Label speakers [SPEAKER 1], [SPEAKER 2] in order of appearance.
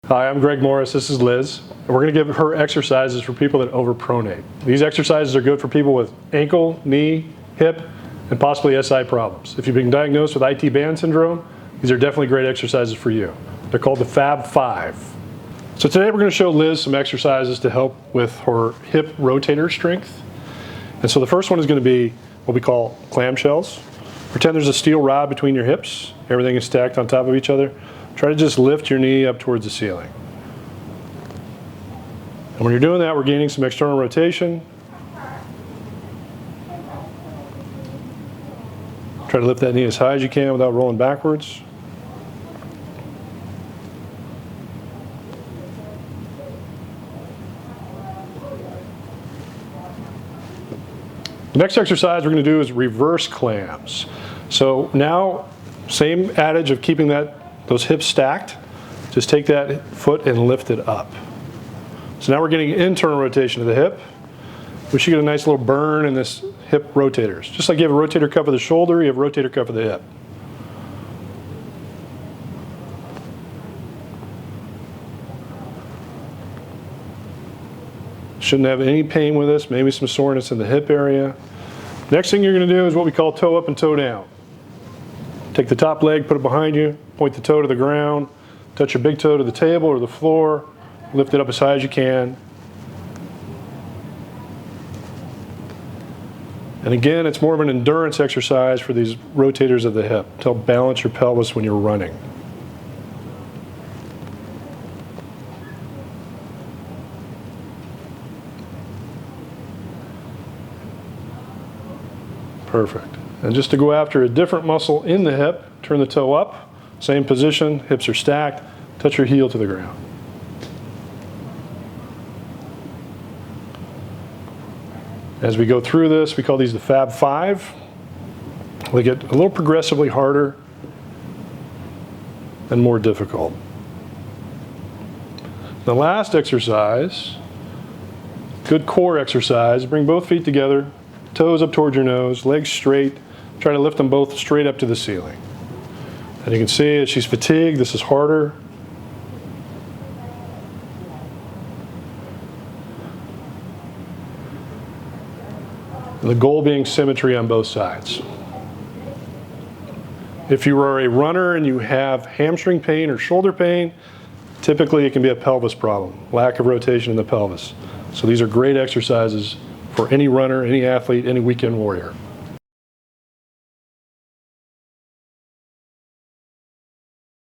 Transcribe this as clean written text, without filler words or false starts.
[SPEAKER 1] Hi, I'm Greg Morris. This is Liz. And we're going to give her exercises for people that overpronate. These exercises are good for people with ankle, knee, hip, and possibly SI problems. If you've been diagnosed with IT band syndrome, these are definitely great exercises for you. They're called the Fab 5. So today we're going to show Liz some exercises to help with her hip rotator strength. And so the first one is going to be what we call clamshells. Pretend there's a steel rod between your hips. Everything is stacked on top of each other. Try to just lift your knee up towards the ceiling. And when you're doing that, we're gaining some external rotation. Try to lift that knee as high as you can without rolling backwards. The next exercise we're going to do is reverse clams. So now, same adage of keeping those hips stacked. Just take that foot and lift it up. So now we're getting internal rotation of the hip. We should get a nice little burn in this hip rotators. Just like you have a rotator cuff of the shoulder, you have a rotator cuff of the hip. Shouldn't have any pain with this, maybe some soreness in the hip area. Next thing you're going to do is what we call toe up and toe down. Take the top leg, put it behind you, point the toe to the ground, touch your big toe to the table or the floor, lift it up as high as you can. And again, it's more of an endurance exercise for these rotators of the hip to help balance your pelvis when you're running. Perfect. And just to go after a different muscle in the hip, turn the toe up, same position, hips are stacked, touch your heel to the ground. As we go through this, we call these the Fab 5. They get a little progressively harder and more difficult. The last exercise, good core exercise, bring both feet together, toes up towards your nose, legs straight. Try to lift them both straight up to the ceiling. And you can see as she's fatigued, this is harder. And the goal being symmetry on both sides. If you are a runner and you have hamstring pain or shoulder pain, typically it can be a pelvis problem, lack of rotation in the pelvis. So these are great exercises for any runner, any athlete, any weekend warrior.